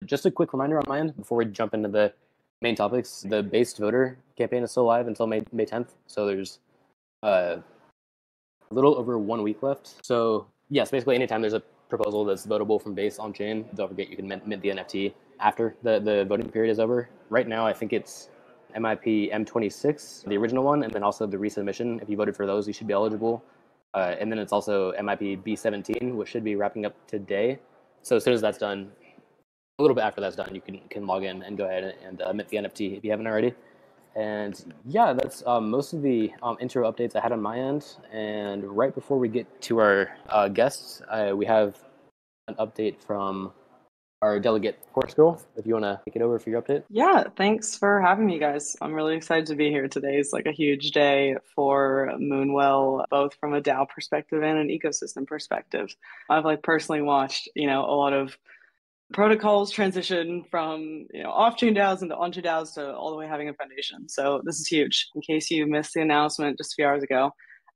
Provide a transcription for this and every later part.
just a quick reminder on my end before we jump into the main topics. The Based Voter campaign is still live until May 10th. So there's a little over 1 week left. So yes, basically anytime there's a proposal that's votable from Base on chain, don't forget you can mint the NFT after the voting period is over. Right now, I think it's MIP M26, the original one, and then also the resubmission. If you voted for those, you should be eligible. And then it's also MIP B17, which should be wrapping up today. So as soon as that's done, a little bit after that's done, you can log in and go ahead and mint the NFT if you haven't already. And yeah, that's most of the intro updates I had on my end. And right before we get to our guests, we have an update from our delegate, Coolhorsegirl, if you want to take it over for your update. Yeah, thanks for having me, guys. I'm really excited to be here. Today is like a huge day for Moonwell, both from a DAO perspective and an ecosystem perspective. I've personally watched, a lot of protocols transition from, off-chain DAOs into on-chain DAOs to all the way having a foundation. So this is huge. In case you missed the announcement just a few hours ago,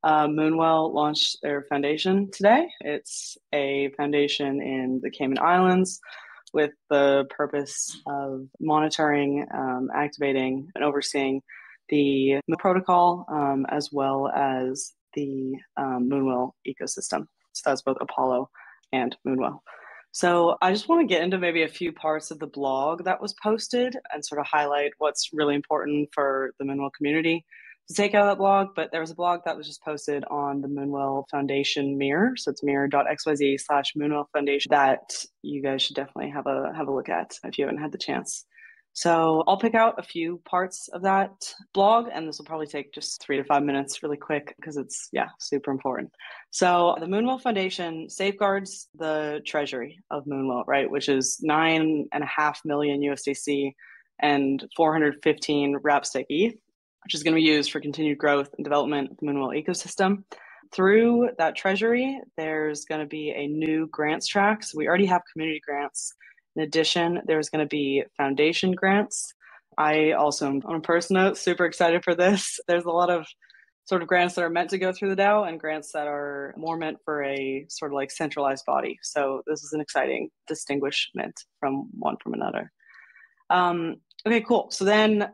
Moonwell launched their foundation today. It's a foundation in the Cayman Islands with the purpose of monitoring, activating, and overseeing the protocol, as well as the Moonwell ecosystem. So that's both Apollo and Moonwell. So I just want to get into maybe a few parts of the blog that was posted and sort of highlight what's really important for the Moonwell community to take out of that blog. But there was a blog that was just posted on the Moonwell Foundation mirror. So it's mirror.xyz/Moonwell Foundation that you guys should definitely have a look at if you haven't had the chance. So I'll pick out a few parts of that blog, and this will probably take just 3 to 5 minutes really quick because it's, super important. So the Moonwell Foundation safeguards the treasury of Moonwell, right, which is 9.5 million USDC and 415 wrap-stake ETH, which is going to be used for continued growth and development of the Moonwell ecosystem. Through that treasury, there's going to be a new grants track. So we already have community grants. In addition, there's going to be foundation grants. I also, on a personal note, super excited for this. There's a lot of sort of grants that are meant to go through the DAO and grants that are more meant for a sort of centralized body. So this is an exciting distinguishment from one from another. Okay, cool. So then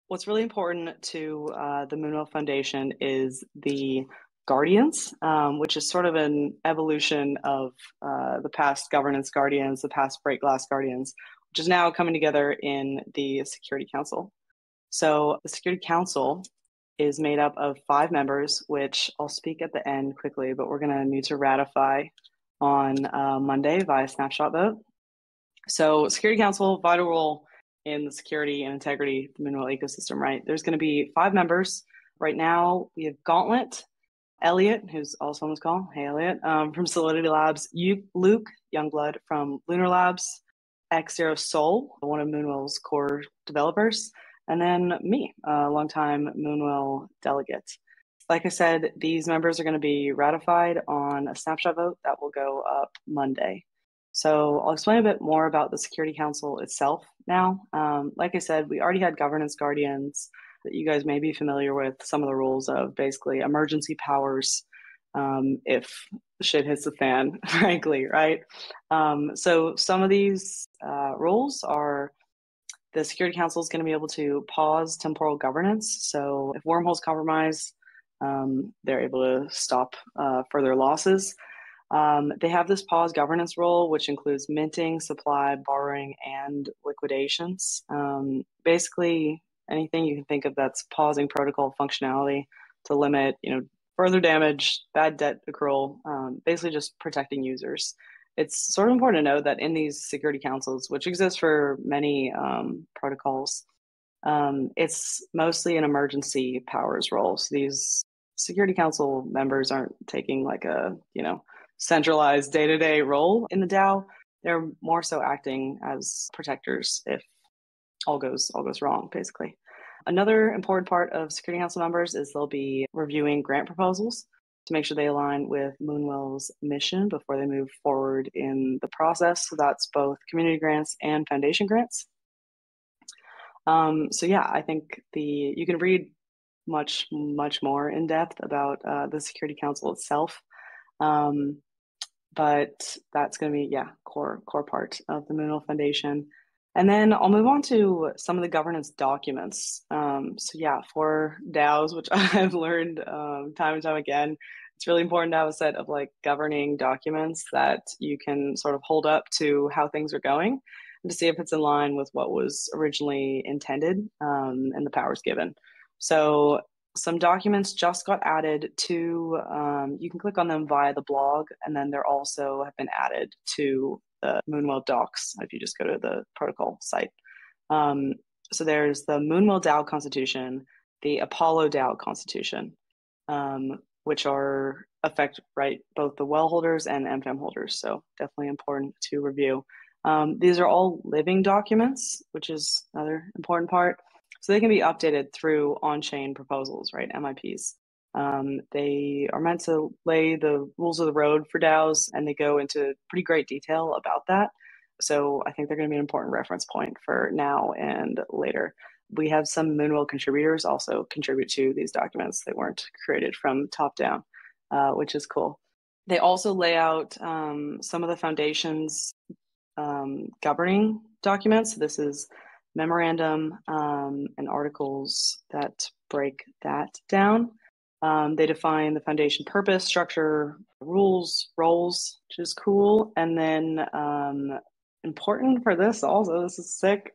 what's really important to the Moonwell Foundation is the Guardians, which is sort of an evolution of the past governance guardians, the past break glass guardians, which is now coming together in the Security Council. So the Security Council is made up of 5 members, which I'll speak at the end quickly, but we're going to need to ratify on Monday via snapshot vote. So Security Council, vital role in the security and integrity of the Moonwell ecosystem, right? There's going to be 5 members. Right now, we have Gauntlet, Elliot, who's also on this call. Hey, Elliot, from Solidity Labs. Luke Youngblood from Lunar Labs. X0 Soul, one of Moonwell's core developers. And then me, a longtime Moonwell delegate. Like I said, these members are going to be ratified on a snapshot vote that will go up Monday. So I'll explain a bit more about the Security Council itself now. Like I said, we already had governance guardians that you guys may be familiar with, some of the rules of basically emergency powers if shit hits the fan, frankly, right? So some of these rules are the Security Council is going to be able to pause temporal governance. So if wormholes compromise, they're able to stop further losses. They have this pause governance role, which includes minting, supply, borrowing, and liquidations. Basically, anything you can think of that's pausing protocol functionality to limit, further damage, bad debt accrual, basically just protecting users. It's sort of important to note that in these security councils, which exist for many protocols, it's mostly an emergency powers role. So these security council members aren't taking a, centralized day-to-day role in the DAO. They're more so acting as protectors if all goes wrong, basically. Another important part of Security Council members is they'll be reviewing grant proposals to make sure they align with Moonwell's mission before they move forward in the process. So that's both community grants and foundation grants. So yeah, I think you can read much more in depth about the Security Council itself. But that's going to be, core part of the Moonwell Foundation. And then I'll move on to some of the governance documents. So yeah, for DAOs, which I've learned time and time again, it's really important to have a set of like governing documents that you can sort of hold up to how things are going and to see if it's in line with what was originally intended and the powers given. So some documents just got added to, you can click on them via the blog, and then they're also have been added to the Moonwell docs if you just go to the protocol site. Um, so there's the Moonwell DAO Constitution, the Apollo DAO Constitution, which are affect right both the well holders and MFM holders. So definitely important to review. These are all living documents, which is another important part. So they can be updated through on-chain proposals, right? MIPs. They are meant to lay the rules of the road for DAOs, and they go into pretty great detail about that. So I think they're going to be an important reference point for now and later. We have some Moonwell contributors also contribute to these documents. They weren't created from top down, which is cool. They also lay out some of the foundation's governing documents. So this is memorandum and articles that break that down. They define the foundation purpose, structure, rules, roles, which is cool. And then important for this also, this is sick.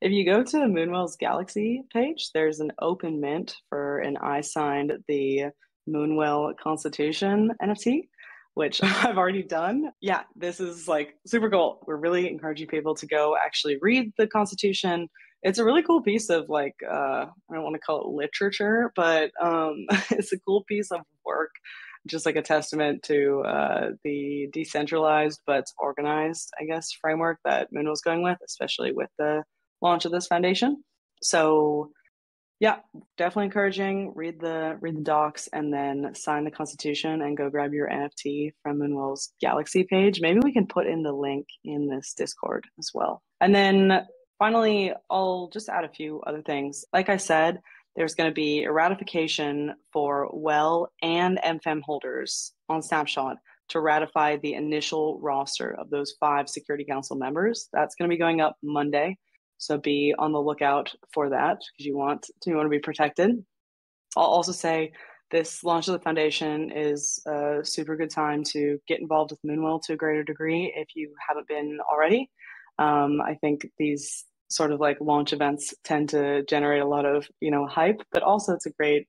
If you go to Moonwell's Galaxy page, there's an open mint for an I signed the Moonwell Constitution NFT, which I've already done. Yeah, this is like super cool. We're really encouraging people to go actually read the Constitution. It's a really cool piece of like, I don't want to call it literature, but it's a cool piece of work, just like a testament to the decentralized but organized, I guess, framework that Moon was going with, especially with the launch of this foundation. So yeah, definitely encouraging. Read the docs and then sign the Constitution and go grab your NFT from Moonwell's Galaxy page. Maybe we can put in the link in this Discord as well. And then finally, I'll just add a few other things. Like I said, there's going to be a ratification for WELL and MFM holders on Snapshot to ratify the initial roster of those 5 Security Council members. That's going to be going up Monday. So be on the lookout for that because you want to be protected. I'll also say this launch of the foundation is a super good time to get involved with Moonwell to a greater degree if you haven't been already. I think these sort of like launch events tend to generate a lot of hype, but also it's a great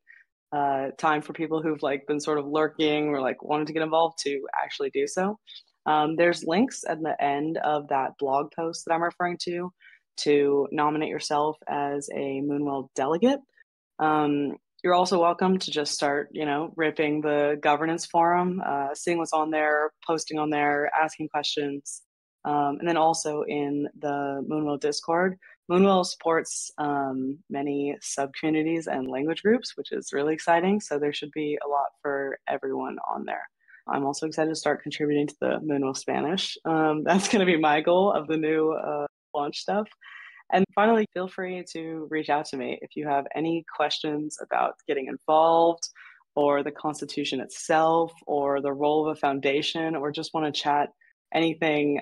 time for people who've like been sort of lurking or like wanted to get involved to actually do so. There's links at the end of that blog post that I'm referring to nominate yourself as a Moonwell delegate. You're also welcome to just start, ripping the governance forum, seeing what's on there, posting on there, asking questions. And then also in the Moonwell Discord, Moonwell supports many sub-communities and language groups, which is really exciting. So there should be a lot for everyone on there. I'm also excited to start contributing to the Moonwell Spanish. That's going to be my goal of the new launch stuff. And finally, feel free to reach out to me if you have any questions about getting involved or the Constitution itself or the role of a foundation or just want to chat anything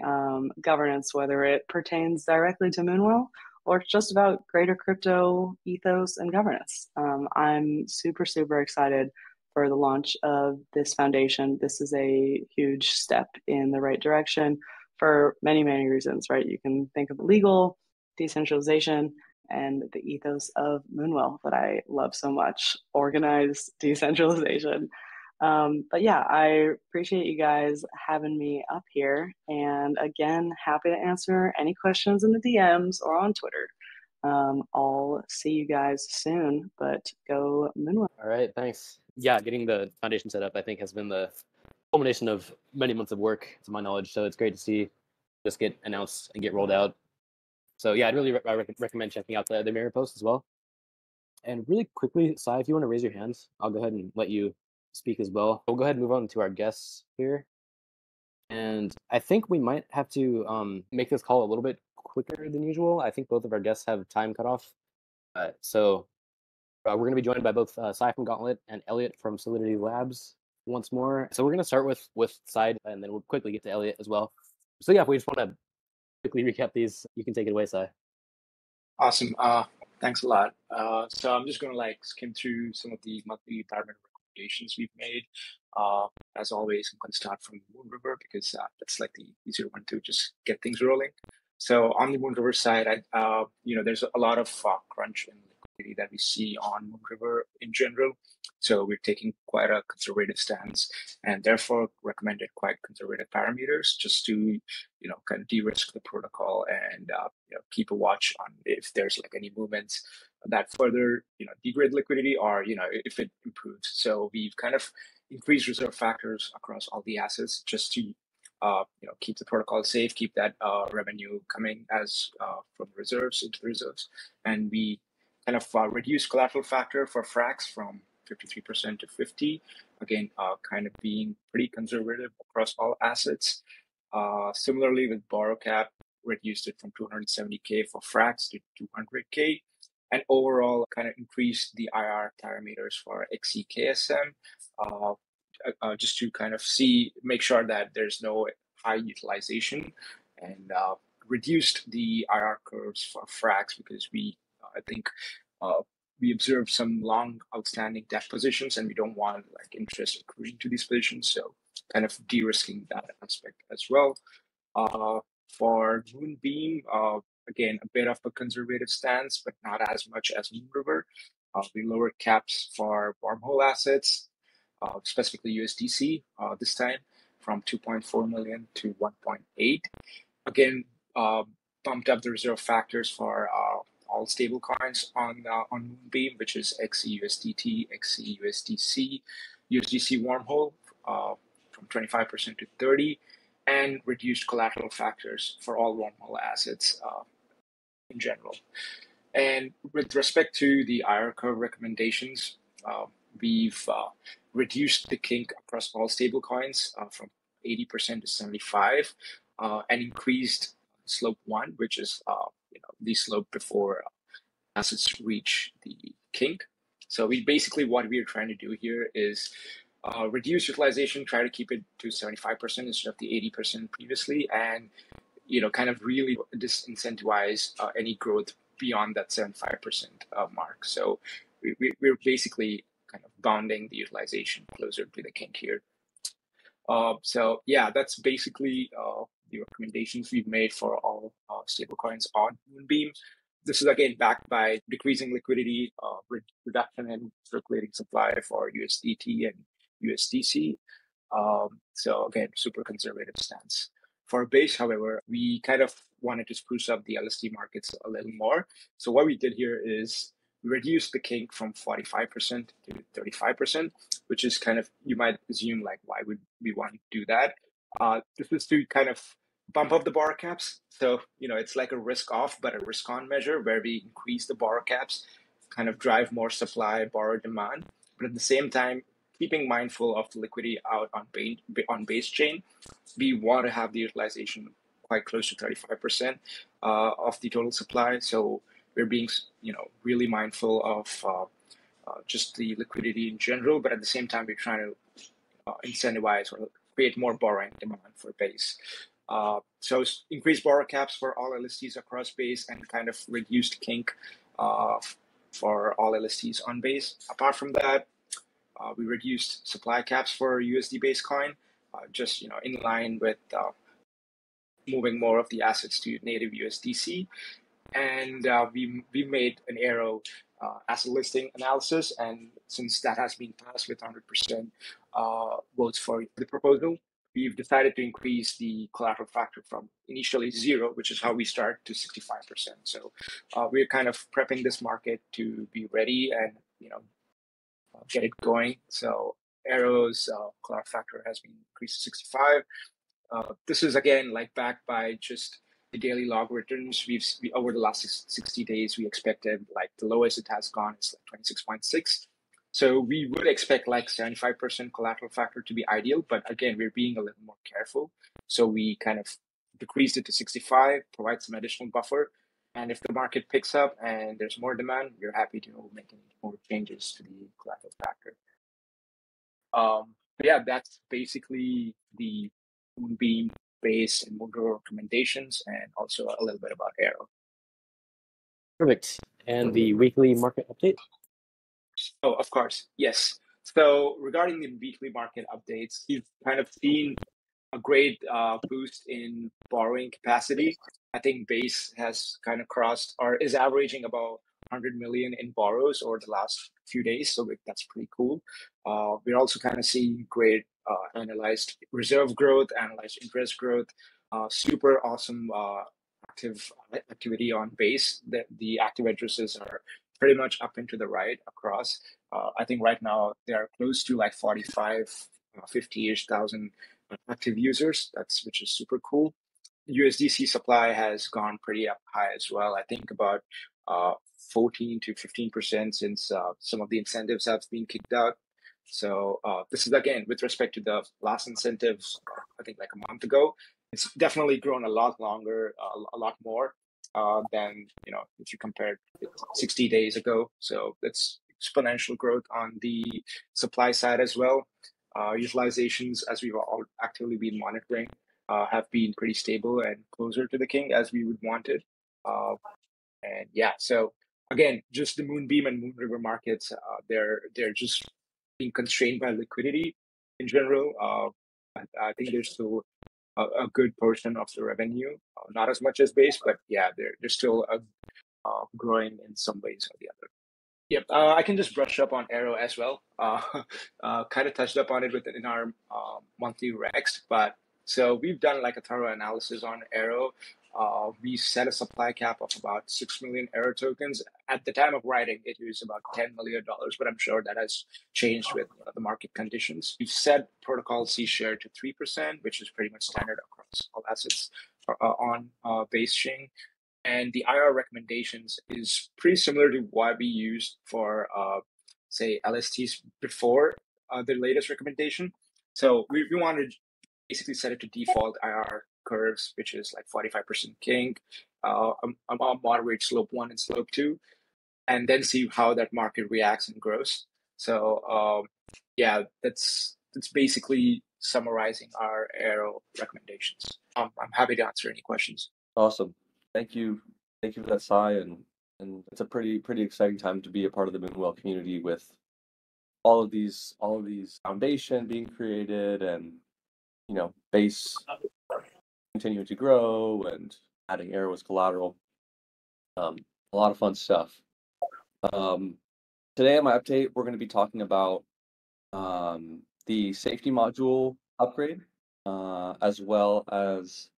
governance, whether it pertains directly to Moonwell or just about greater crypto ethos and governance. I'm super, super excited for the launch of this foundation. This is a huge step in the right direction for many, many reasons, right? You can think of legal, decentralization, and the ethos of Moonwell that I love so much, organized decentralization. But yeah, I appreciate you guys having me up here. And again, happy to answer any questions in the DMs or on Twitter. I'll see you guys soon, but go Moonwell. All right, thanks. Yeah, getting the foundation set up, I think, has been the culmination of many months of work, to my knowledge. So it's great to see this get announced and get rolled out. So yeah, I'd really recommend checking out the mirror post as well. And really quickly, Sai, if you want to raise your hands, I'll go ahead and let you speak as well. We'll go ahead and move on to our guests here. And I think we might have to make this call a little bit quicker than usual. I think both of our guests have time cut off. So we're going to be joined by both Sai from Gauntlet and Elliot from Solidity Labs once more. So we're going to start with Sai, and then we'll quickly get to Elliot as well. So yeah, if we just want to quickly recap these, you can take it away, Sai. Awesome. Thanks a lot. So I'm just going to skim through some of the monthly retirement recommendations we've made. As always, I'm going to start from Moon River because that's like the easier one to just get things rolling. So on the Moon River side, there's a lot of crunch and liquidity that we see on Moon River in general. So we're taking quite a conservative stance and therefore recommended quite conservative parameters just to kind of de-risk the protocol and keep a watch on if there's like any movements that further degrade liquidity or if it improves. So we've kind of increased reserve factors across all the assets just to keep the protocol safe, keep that revenue coming as from reserves into the reserves, and we kind of reduce collateral factor for fracs from 53% to 50. Again, kind of being pretty conservative across all assets. Similarly, with borrow cap, reduced it from 270K for fracs to 200K, and overall kind of increased the IR parameters for XEKSM, just to kind of make sure that there's no high utilization, and reduced the IR curves for fracs because I think, we observed some long outstanding debt positions, and we don't want like interest accruing to these positions. So kind of de-risking that aspect as well. For Moonbeam, again, a bit of a conservative stance, but not as much as Moon River. We lowered caps for wormhole assets, specifically USDC this time from 2.4 million to 1.8. Again, bumped up the reserve factors for all stable coins on Moonbeam, which is XEUSDT, XEUSDC, USDC wormhole from 25% to 30, and reduced collateral factors for all wormhole assets in general. And with respect to the IR curve recommendations, we've reduced the kink across all stable coins from 80% to 75, and increased slope 1, which is the slope before assets reach the kink. So what we're trying to do here is reduce utilization, try to keep it to 75% instead of the 80% previously, and kind of really disincentivize any growth beyond that 75% mark. So we're basically kind of bounding the utilization closer to the kink here. So yeah, that's basically the recommendations we've made for all stablecoins on Moonbeam. This is again backed by decreasing liquidity, reduction in circulating supply for USDT and USDC. So again, super conservative stance. For base, however, we kind of wanted to spruce up the LSD markets a little more. So what we did here is reduce the kink from 45% to 35%, which is kind of, you might assume like, why would we want to do that? This is to kind of bump up the borrow caps. So, it's like a risk off, but a risk on measure where we increase the borrow caps, kind of drive more supply, borrow demand, but at the same time, keeping mindful of the liquidity out on base chain. We want to have the utilization quite close to 35% of the total supply. So we're being, really mindful of just the liquidity in general, but at the same time, we're trying to incentivize or create more borrowing demand for base. So increased borrow caps for all LSTs across base and kind of reduced kink for all LSTs on base. Apart from that, we reduced supply caps for USD-based coin, just in line with moving more of the assets to native USDC. And we made an arrow asset listing analysis, and since that has been passed with 100% votes for the proposal, we've decided to increase the collateral factor from initially 0, which is how we start, to 65%. So we're kind of prepping this market to be ready and get it going. So Arrow's collateral factor has been increased to 65. This is again backed by just the daily log returns. Over the last 60 days, we expected the lowest it has gone is 26.6. So we would expect 75% collateral factor to be ideal, but again, we're being a little more careful. So we kind of decreased it to 65, provide some additional buffer. And if the market picks up and there's more demand, we're happy to make any more changes to the collateral factor. But yeah, that's basically the Moonbeam base and Moonriver recommendations, and also a little bit about Arrow. Perfect. And the weekly market update? Oh, of course, yes. So regarding the weekly market updates, you've kind of seen a great boost in borrowing capacity. I think base has kind of crossed or is averaging about 100 million in borrows over the last few days, so that's pretty cool. We're also kind of seeing great analyzed reserve growth, analyzed interest growth, super awesome active activity on base. The active addresses are pretty much up and to the right across. I think right now they are close to like 45, 50-ish thousand active users. Which is super cool. USDC supply has gone pretty up high as well. I think about 14 to 15% since some of the incentives have been kicked out. So this is again with respect to the last incentives, I think like a month ago. It's definitely grown a lot longer, a lot more than if you compare it 60 days ago. So it's exponential growth on the supply side as well. Utilizations, as we've all actively been monitoring, have been pretty stable and closer to the king as we would want it. And yeah, so again, just the Moonbeam and Moonriver markets, they're just being constrained by liquidity in general. I think there's still a good portion of the revenue, not as much as base, but yeah, they're still growing in some ways or the other. Yep, I can just brush up on Arrow as well. Kind of touched up on it in our monthly recs, but so we've done like a thorough analysis on Arrow. We set a supply cap of about 6 million Arrow tokens. At the time of writing, it was about $10 million, but I'm sure that has changed with the market conditions. We've set protocol C share to 3%, which is pretty much standard across all assets on base chain. And the IR recommendations is pretty similar to what we used for, say, LSTs before the latest recommendation. So we wanted to basically set it to default IR curves, which is like 45% king, a moderate slope 1 and slope 2, and then see how that market reacts and grows. So yeah, that's basically summarizing our Arrow recommendations. I'm happy to answer any questions. Awesome. Thank you for that, Sai, and it's a pretty exciting time to be a part of the Moonwell community with all of these foundation being created, and base continuing to grow and adding Arrow as collateral. A lot of fun stuff. Today on my update, we're going to be talking about the safety module upgrade, as well as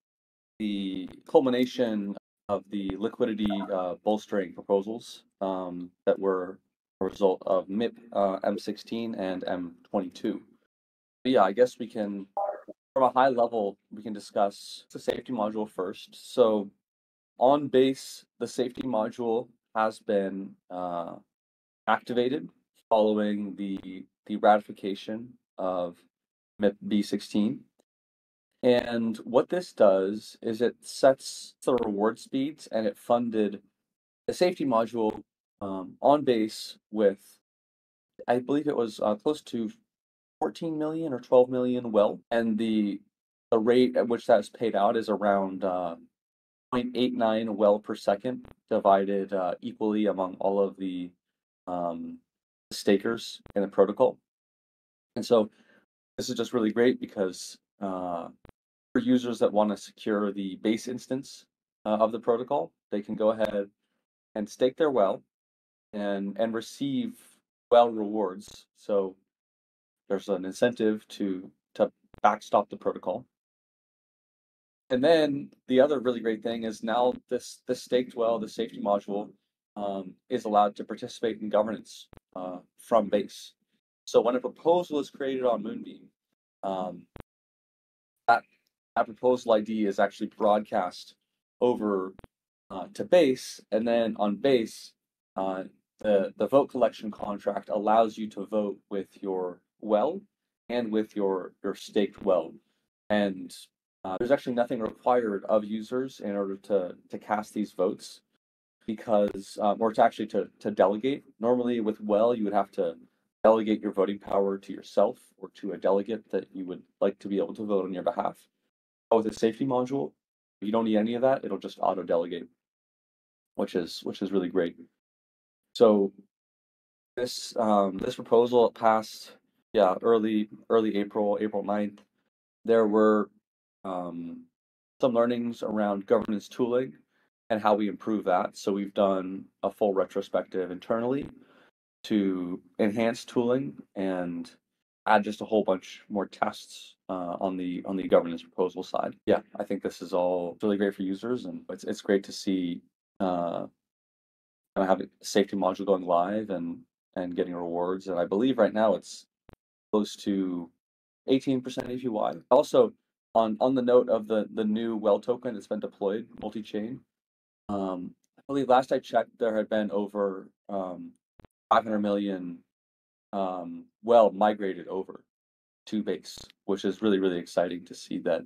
the culmination of the liquidity bolstering proposals that were a result of MIP M16 and M22. But yeah, I guess we can, from a high level, we can discuss the safety module first. So on base, the safety module has been activated following the ratification of MIP B16. And what this does is it sets the reward speeds, and it funded the safety module on base with, I believe it was close to 14 million or 12 million well, and the rate at which that's paid out is around 0.89 well per second, divided equally among all of the stakers in the protocol. And so this is just really great because for users that want to secure the base instance of the protocol, they can go ahead and stake their well and receive well rewards. So there's an incentive to backstop the protocol. And then the other really great thing is now this staked well, the safety module, is allowed to participate in governance from base. So when a proposal is created on Moonbeam, that proposal ID is actually broadcast over to base, and then on base, the vote collection contract allows you to vote with your well and with your staked well. And there's actually nothing required of users in order to cast these votes, because or to actually to delegate. Normally with well, you would have to delegate your voting power to yourself or to a delegate that you would like to be able to vote on your behalf. But with a safety module, you don't need any of that. It'll just auto delegate, which is really great. So this proposal passed, yeah, early April 9th. There were some learnings around governance tooling and how we improve that. So we've done a full retrospective internally to enhance tooling and add just a whole bunch more tests on the governance proposal side. Yeah, I think this is all really great for users, and it's great to see kind of have a safety module going live and getting rewards. And I believe right now it's close to 18% APY. Also, on the note of the new well token that's been deployed multi-chain, I believe last I checked there had been over 500 million well migrated over to base, which is really exciting to see that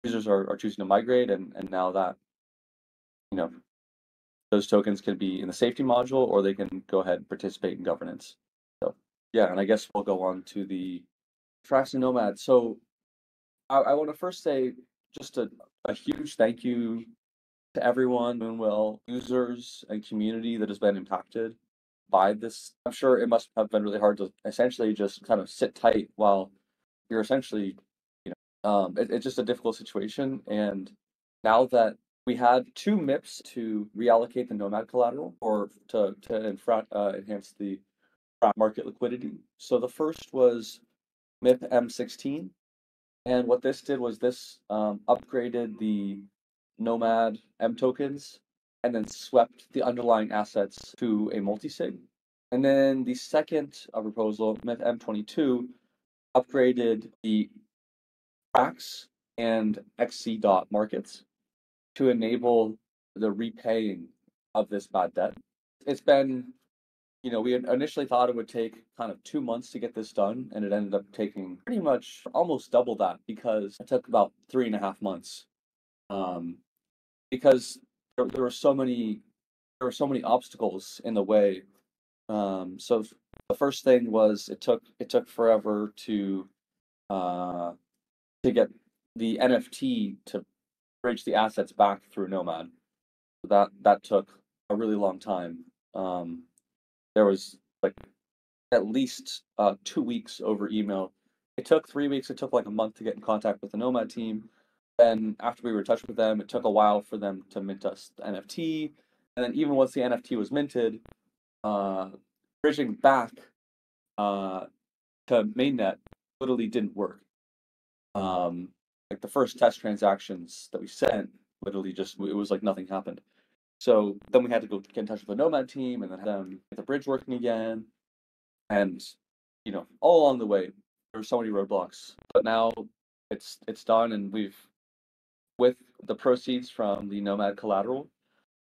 users are choosing to migrate, and now that you know those tokens can be in the safety module or they can go ahead and participate in governance. So yeah, and I guess we'll go on to the Frax and Nomad. So I want to first say just a huge thank you to everyone, Moonwell users and community that has been impacted by this. I'm sure it must have been really hard to essentially just kind of sit tight while you're essentially, it's just a difficult situation. And now that we had two MIPS to reallocate the Nomad collateral or to enhance the market liquidity. So the first was MIP M16. And what this did was this upgraded the Nomad M tokens and then swept the underlying assets to a multi-sig. And then the second proposal, MIP M22, upgraded the Frax and XC dot markets to enable the repaying of this bad debt. It's been, we had initially thought it would take kind of 2 months to get this done, and it ended up taking pretty much almost double that because it took about 3.5 months. Because there were so many obstacles in the way. So the first thing was it took forever to get the NFT to bridge the assets back through Nomad. That took a really long time. There was like at least 2 weeks over email. It took 3 weeks. It took like a month to get in contact with the Nomad team. Then after we were in touch with them, it took a while for them to mint us the NFT. And then even once the NFT was minted, bridging back to mainnet literally didn't work. Like the first test transactions that we sent, literally just it was like nothing happened. So then we had to go get in touch with the Nomad team and then have them get the bridge working again. And all along the way, there were so many roadblocks. But now it's done, and with the proceeds from the Nomad collateral,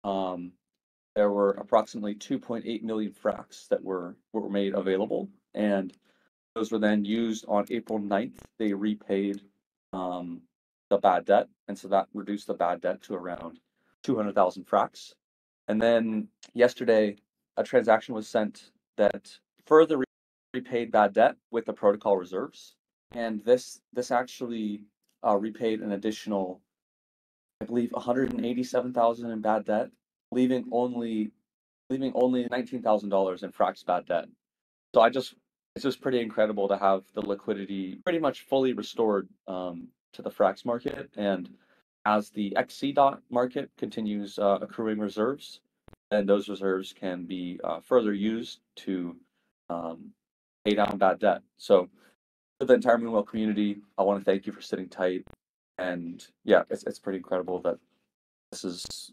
there were approximately 2.8 million Frax that were made available, and those were then used on April 9th. They repaid the bad debt, and so that reduced the bad debt to around 200,000 Frax. And then yesterday, a transaction was sent that further repaid bad debt with the protocol reserves, and this actually repaid an additional, I believe, 187,000 in bad debt, leaving only $19,000 in Frax bad debt. So it's just pretty incredible to have the liquidity pretty much fully restored to the Frax market, and as the XC dot market continues accruing reserves, then those reserves can be further used to pay down bad debt. So for the entire Moonwell community, I want to thank you for sitting tight. And yeah, it's pretty incredible that this is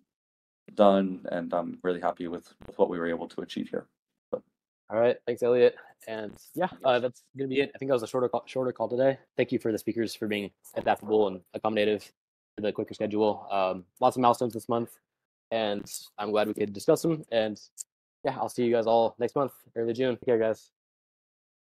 done, and I'm really happy with what we were able to achieve here. So. All right, thanks, Elliot. And yeah, that's gonna be it. I think that was a shorter call today. Thank you for the speakers for being adaptable and accommodative for the quicker schedule. Lots of milestones this month, and I'm glad we could discuss them. And yeah, I'll see you guys all next month, early June. Take care, guys.